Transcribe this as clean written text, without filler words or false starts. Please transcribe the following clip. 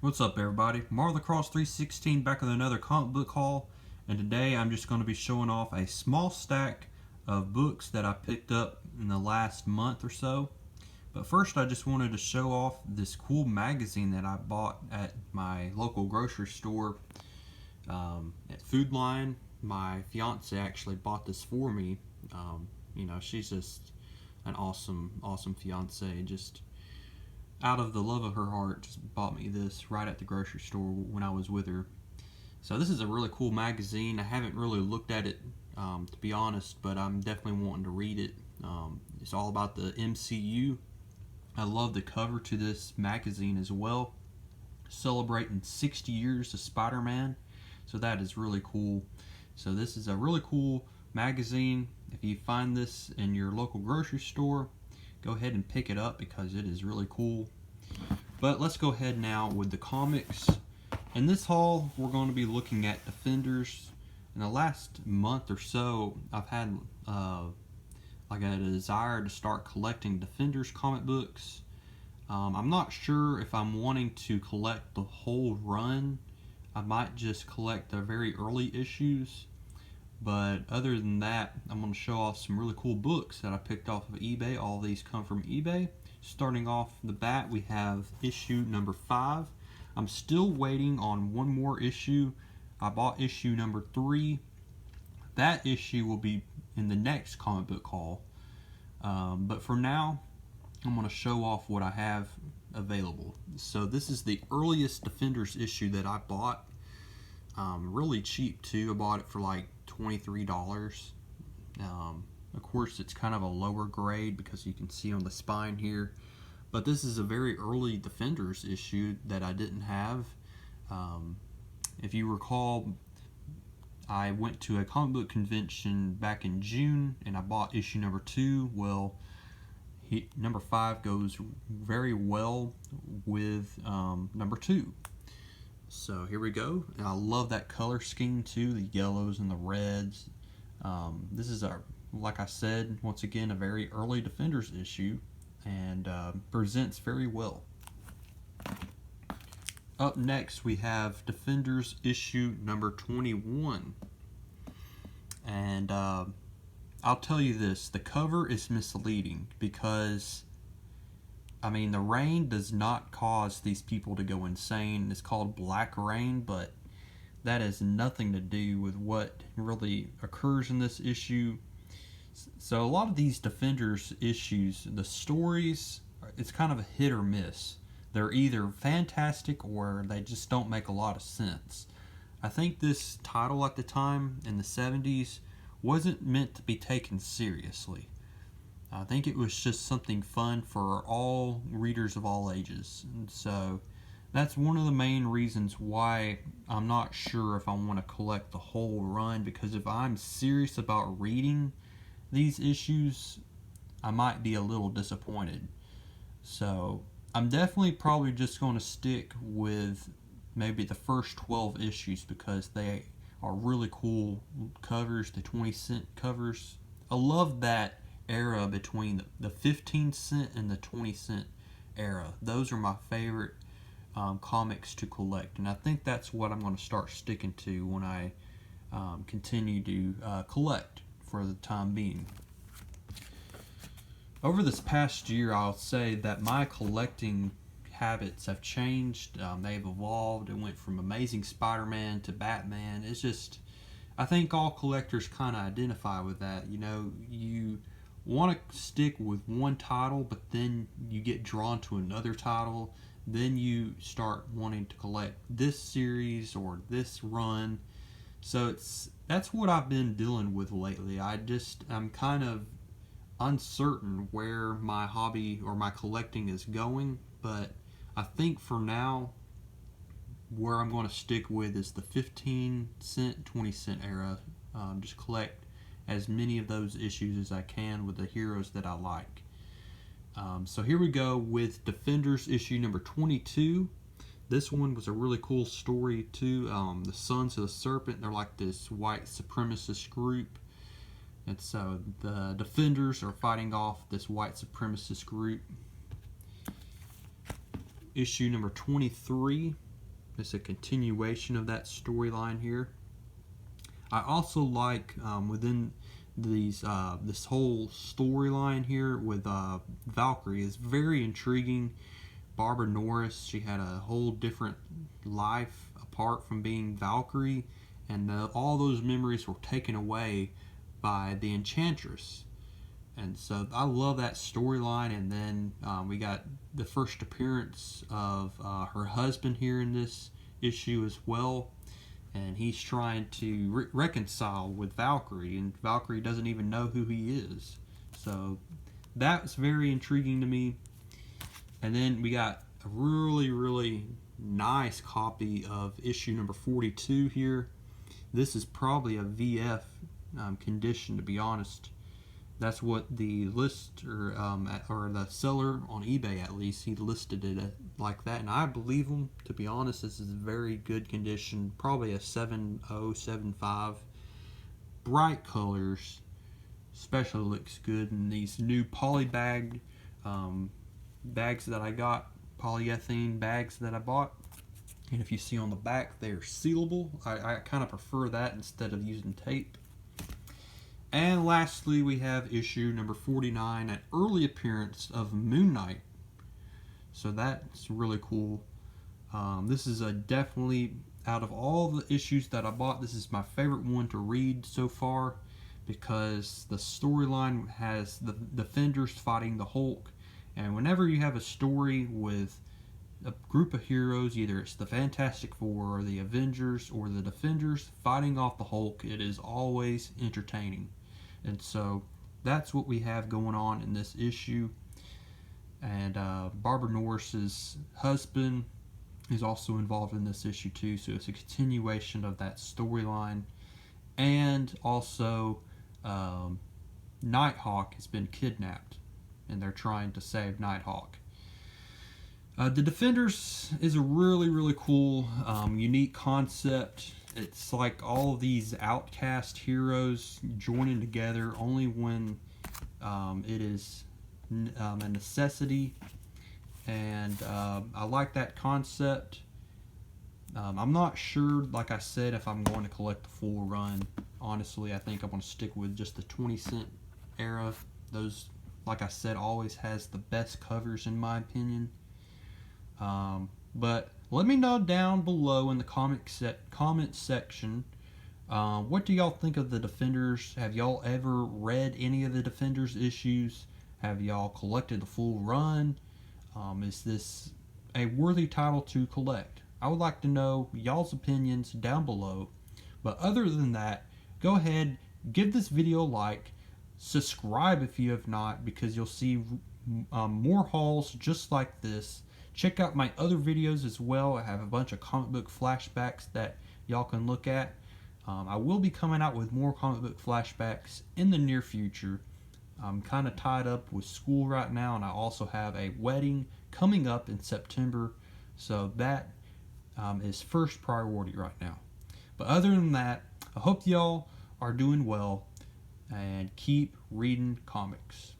What's up, everybody? Marvel Cross 316 back with another comic book haul, and today I'm just going to be showing off a small stack of books that I picked up in the last month or so. But first, I just wanted to show off this cool magazine that I bought at my local grocery store at Food Lion. My fiance actually bought this for me. She's just an awesome fiance. Just out of the love of her heart, just bought me this right at the grocery store when I was with her. So this is a really cool magazine. I haven't really looked at it, to be honest, but I'm definitely wanting to read it. It's all about the MCU. I love the cover to this magazine as well, celebrating 60 years of Spider-Man. So that is really cool. So this is a really cool magazine. If you find this in your local grocery store, go ahead and pick it up because it is really cool. But let's go ahead now with the comics. In this haul, we're going to be looking at Defenders. In the last month or so, I've had like a desire to start collecting Defenders comic books. I'm not sure if I'm wanting to collect the whole run. I might just collect the very early issues. But other than that, I'm going to show off some really cool books that I picked off of eBay. All these come from eBay. Starting off the bat, we have issue number 5. I'm still waiting on one more issue. I bought issue number 3. That issue will be in the next comic book haul. But for now, I'm going to show off what I have available. So this is the earliest Defenders issue that I bought. Really cheap too. I bought it for like $23. Of course, it's kind of a lower grade because you can see on the spine here. But this is a very early Defenders issue that I didn't have. If you recall, I went to a comic book convention back in June and I bought issue number 2. Well, number 5 goes very well with number 2. So here we go. And I love that color scheme too, the yellows and the reds. This is like I said, once again, a very early Defenders issue and presents very well. Up next, we have Defenders issue number 21. And I'll tell you this, the cover is misleading because the rain does not cause these people to go insane. It's called black rain, but that has nothing to do with what really occurs in this issue. So a lot of these Defenders issues, the stories, it's kind of a hit or miss. They're either fantastic or they just don't make a lot of sense. I think this title at the time in the 70s wasn't meant to be taken seriously. I think it was just something fun for all readers of all ages. And so that's one of the main reasons why I'm not sure if I want to collect the whole run, because if I'm serious about reading these issues, I might be a little disappointed. So I'm definitely probably just going to stick with maybe the first 12 issues because they are really cool covers, the 20-cent covers. I love that era between the 15-cent and the 20-cent era. Those are my favorite comics to collect, and I think that's what I'm going to start sticking to when I continue to collect for the time being. Over this past year, I'll say that my collecting habits have changed. They've evolved. It went from Amazing Spider-Man to Batman. It's just, I think all collectors kind of identify with that. You want to stick with one title, but then you get drawn to another title. Then you start wanting to collect this series or this run. So that's what I've been dealing with lately. I'm kind of uncertain where my hobby or my collecting is going, but I think for now where I'm going to stick with is the 15-cent, 20-cent era. Just collect as many of those issues as I can with the heroes that I like. So here we go with Defenders issue number 22. This one was a really cool story too. The Sons of the Serpent, they're like this white supremacist group. And so the Defenders are fighting off this white supremacist group. Issue number 23. It's a continuation of that storyline here. I also like within these this whole storyline here with Valkyrie is very intriguing. Barbara Norris, she had a whole different life apart from being Valkyrie, and all those memories were taken away by the Enchantress. And so I love that storyline. And then we got the first appearance of her husband here in this issue as well. And he's trying to reconcile with Valkyrie, and Valkyrie doesn't even know who he is. So that's very intriguing to me. And then we got a really, really nice copy of issue number 42 here. This is probably a VF condition, to be honest. That's what the lister or the seller on eBay, at least, he listed it like that, and I believe him. To be honest, this is very good condition, probably a 7075. Bright colors, especially looks good in these new polybagged bags that I got, polyethylene bags that I bought. And if you see on the back, they're sealable. I kind of prefer that instead of using tape. And lastly, we have issue number 49, an early appearance of Moon Knight. So that's really cool. This is definitely, out of all the issues that I bought, this is my favorite one to read so far, because the storyline has the Defenders fighting the Hulk. And whenever you have a story with a group of heroes, either it's the Fantastic Four or the Avengers or the Defenders fighting off the Hulk, it is always entertaining. And so that's what we have going on in this issue. And Barbara Norris's husband is also involved in this issue too, so it's a continuation of that storyline. And also Nighthawk has been kidnapped, and they're trying to save Nighthawk. The Defenders is a really, really cool, unique concept. It's like all of these outcast heroes joining together only when it is a necessity. And I like that concept. I'm not sure, like I said, if I'm going to collect the full run. Honestly, I think I'm going to stick with just the 20-cent era. Those, like I said, always has the best covers in my opinion. But let me know down below in the comment section, what do y'all think of the Defenders? Have y'all ever read any of the Defenders issues? Have y'all collected the full run? Is this a worthy title to collect? I would like to know y'all's opinions down below. But other than that, go ahead, give this video a like, subscribe if you have not, because you'll see more hauls just like this. Check out my other videos as well. I have a bunch of comic book flashbacks that y'all can look at. I will be coming out with more comic book flashbacks in the near future. I'm kind of tied up with school right now, and I also have a wedding coming up in September, so that is first priority right now. But other than that, I hope y'all are doing well, and keep reading comics.